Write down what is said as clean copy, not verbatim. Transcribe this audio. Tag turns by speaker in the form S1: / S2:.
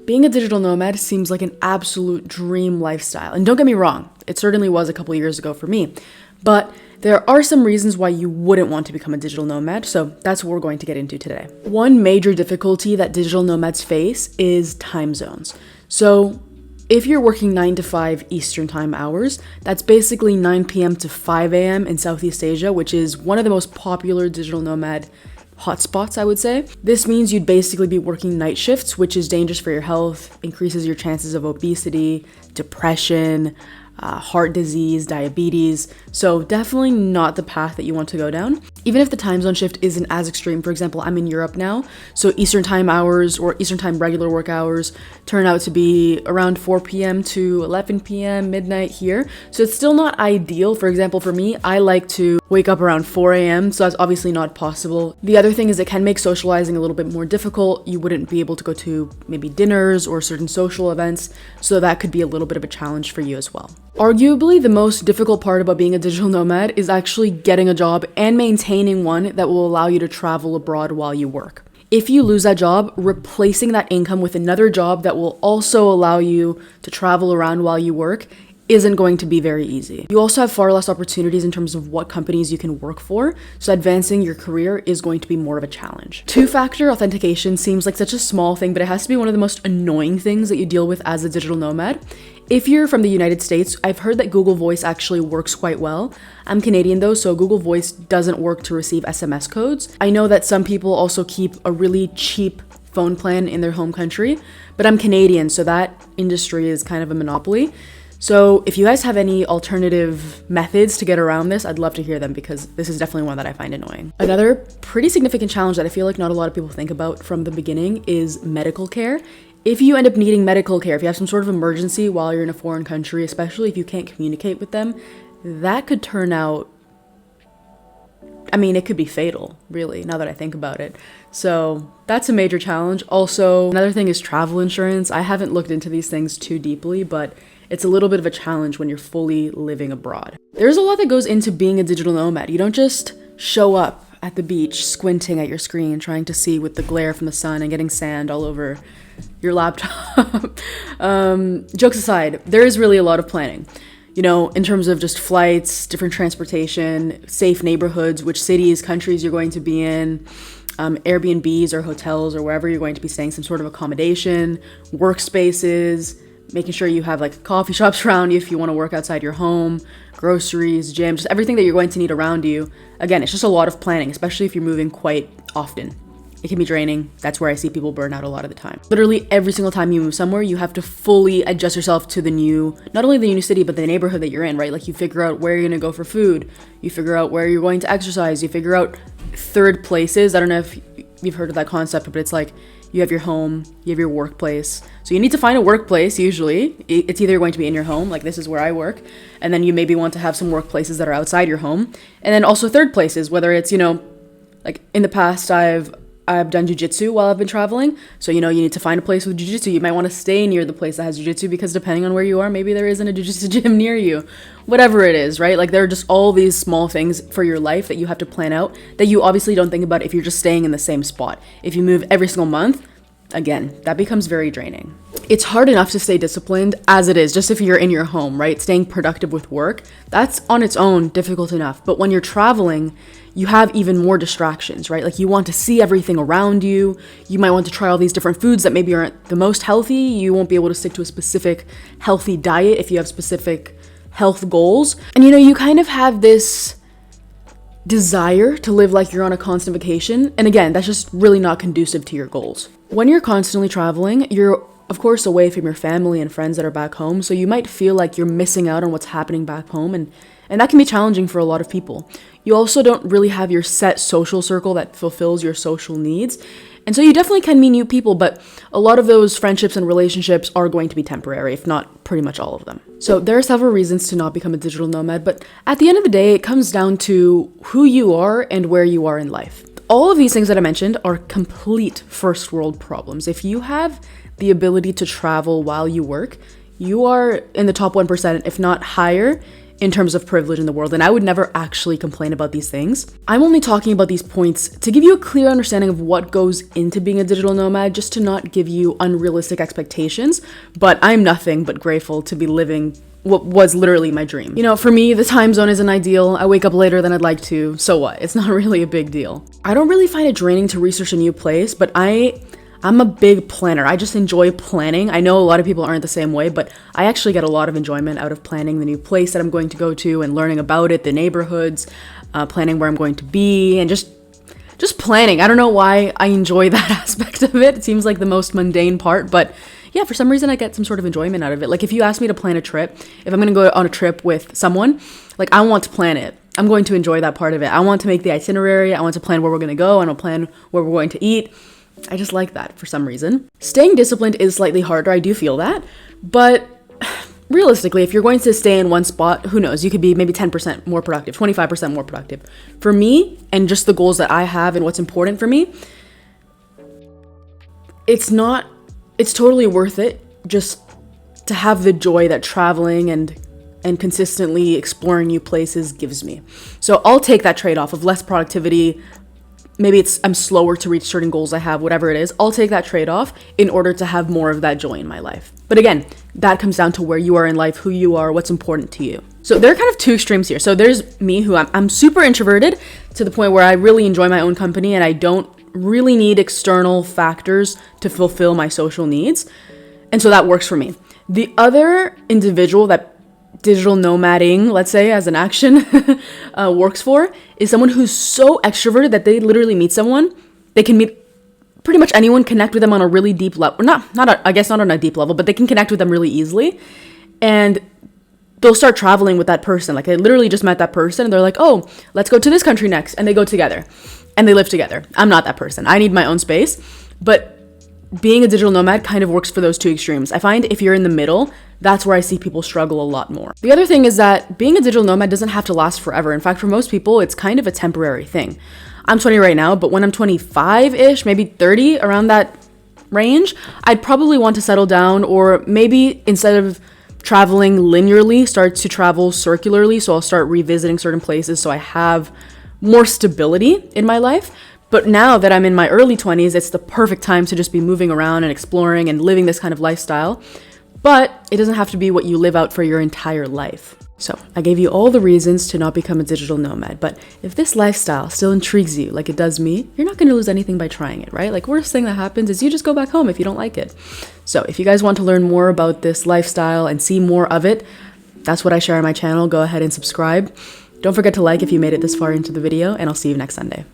S1: Being a digital nomad seems like an absolute dream lifestyle. And don't get me wrong, it certainly was a couple years ago for me. But there are some reasons why you wouldn't want to become a digital nomad, so that's what we're going to get into today. One major difficulty that digital nomads face is time zones. So if you're working 9 to 5 Eastern time hours, that's basically 9 p.m. to 5 a.m. in Southeast Asia, which is one of the most popular digital nomad hotspots, I would say. This means you'd basically be working night shifts, which is dangerous for your health, increases your chances of obesity, depression, heart disease, diabetes. So definitely not the path that you want to go down. Even if the time zone shift isn't as extreme, for example, I'm in Europe now, so Eastern time hours or Eastern time regular work hours turn out to be around 4 p.m. to 11 p.m. midnight here. So it's still not ideal. For example, for me, I like to wake up around 4 a.m. So that's obviously not possible. The other thing is it can make socializing a little bit more difficult. You wouldn't be able to go to maybe dinners or certain social events. So that could be a little bit of a challenge for you as well. Arguably, the most difficult part about being a digital nomad is actually getting a job and maintaining one that will allow you to travel abroad while you work. If you lose that job, replacing that income with another job that will also allow you to travel around while you work isn't going to be very easy. You also have far less opportunities in terms of what companies you can work for, so advancing your career is going to be more of a challenge. Two-factor authentication seems like such a small thing, but it has to be one of the most annoying things that you deal with as a digital nomad. If you're from the United States, I've heard that Google Voice actually works quite well. I'm Canadian though, so Google Voice doesn't work to receive SMS codes. I know that some people also keep a really cheap phone plan in their home country, but I'm Canadian, so that industry is kind of a monopoly. So if you guys have any alternative methods to get around this, I'd love to hear them because this is definitely one that I find annoying. Another pretty significant challenge that I feel like not a lot of people think about from the beginning is medical care. If you end up needing medical care, if you have some sort of emergency while you're in a foreign country, especially if you can't communicate with them, that could turn out, it could be fatal, really, now that I think about it. So that's a major challenge. Also, another thing is travel insurance. I haven't looked into these things too deeply, but it's a little bit of a challenge when you're fully living abroad. There's a lot that goes into being a digital nomad. You don't just show up at the beach squinting at your screen, trying to see with the glare from the sun and getting sand all over your laptop. Jokes aside, there is really a lot of planning. In terms of just flights, different transportation, safe neighborhoods, which cities, countries you're going to be in, Airbnbs or hotels or wherever you're going to be staying, some sort of accommodation, workspaces, making sure you have like coffee shops around you if you want to work outside your home, groceries, gyms, just everything that you're going to need around you. Again, it's just a lot of planning, especially if you're moving quite often. It can be draining. That's where I see people burn out a lot of the time. Literally every single time you move somewhere, you have to fully adjust yourself to not only the new city, but the neighborhood that you're in, right? Like you figure out where you're gonna go for food, you figure out where you're going to exercise, you figure out third places. I don't know if you've heard of that concept, but it's like you have your home, you have your workplace. So you need to find a workplace usually. It's either going to be in your home, like this is where I work, and then you maybe want to have some workplaces that are outside your home. And then also third places, whether it's, like in the past I've done jiu-jitsu while I've been traveling. So, you need to find a place with jiu-jitsu. You might want to stay near the place that has jiu-jitsu because depending on where you are, maybe there isn't a jiu-jitsu gym near you. Whatever it is, right? Like there are just all these small things for your life that you have to plan out that you obviously don't think about if you're just staying in the same spot. If you move every single month, again, that becomes very draining. It's hard enough to stay disciplined as it is, just if you're in your home, right? Staying productive with work, that's on its own difficult enough. But when you're traveling, you have even more distractions, right? Like you want to see everything around you. You might want to try all these different foods that maybe aren't the most healthy. You won't be able to stick to a specific healthy diet if you have specific health goals. And you kind of have this desire to live like you're on a constant vacation. And again, that's just really not conducive to your goals. When you're constantly traveling, you're of course away from your family and friends that are back home. So you might feel like you're missing out on what's happening back home. And that can be challenging for a lot of people. You also don't really have your set social circle that fulfills your social needs. And so you definitely can meet new people, but a lot of those friendships and relationships are going to be temporary, if not pretty much all of them. So there are several reasons to not become a digital nomad, but at the end of the day, it comes down to who you are and where you are in life. All of these things that I mentioned are complete first world problems. If you have the ability to travel while you work, you are in the top 1%, if not higher, in terms of privilege in the world, and I would never actually complain about these things. I'm only talking about these points to give you a clear understanding of what goes into being a digital nomad, just to not give you unrealistic expectations, but I'm nothing but grateful to be living what was literally my dream. You know, for me, the time zone isn't ideal. I wake up later than I'd like to, so what? It's not really a big deal. I don't really find it draining to research a new place, but I'm a big planner. I just enjoy planning. I know a lot of people aren't the same way, but I actually get a lot of enjoyment out of planning the new place that I'm going to go to and learning about it, the neighborhoods, planning where I'm going to be, and just planning. I don't know why I enjoy that aspect of it. It seems like the most mundane part, but yeah, for some reason I get some sort of enjoyment out of it. Like if you ask me to plan a trip, if I'm going to go on a trip with someone, like I want to plan it. I'm going to enjoy that part of it. I want to make the itinerary. I want to plan where we're going to go. I want to plan where we're going to eat. I just like that for some reason. Staying disciplined is slightly harder. I do feel that. But realistically, if you're going to stay in one spot, who knows? You could be maybe 10% more productive, 25% more productive. For me, and just the goals that I have and what's important for me, it's totally worth it just to have the joy that traveling and consistently exploring new places gives me. So I'll take that trade-off of less productivity. Maybe I'm slower to reach certain goals I have, whatever it is. I'll take that trade-off in order to have more of that joy in my life. But again, that comes down to where you are in life, who you are, what's important to you. So there are kind of two extremes here. So there's me, who I'm super introverted to the point where I really enjoy my own company and I don't really need external factors to fulfill my social needs. And so that works for me. The other individual that digital nomading, let's say as an action, works for is someone who's so extroverted that they literally meet someone. They can meet pretty much anyone, connect with them on a really deep level. I guess not on a deep level, but they can connect with them really easily. And they'll start traveling with that person. Like I literally just met that person and they're like, oh, let's go to this country next. And they go together and they live together. I'm not that person. I need my own space. But being a digital nomad kind of works for those two extremes. I find if you're in the middle, that's where I see people struggle a lot more. The other thing is that being a digital nomad doesn't have to last forever. In fact, for most people, it's kind of a temporary thing. I'm 20 right now, but when I'm 25-ish, maybe 30, around that range, I'd probably want to settle down, or maybe instead of traveling linearly, start to travel circularly. So I'll start revisiting certain places so I have more stability in my life. But now that I'm in my early 20s, it's the perfect time to just be moving around and exploring and living this kind of lifestyle. But it doesn't have to be what you live out for your entire life. So I gave you all the reasons to not become a digital nomad. But if this lifestyle still intrigues you like it does me, you're not going to lose anything by trying it, right? Like, worst thing that happens is you just go back home if you don't like it. So if you guys want to learn more about this lifestyle and see more of it, that's what I share on my channel. Go ahead and subscribe. Don't forget to like if you made it this far into the video, and I'll see you next Sunday.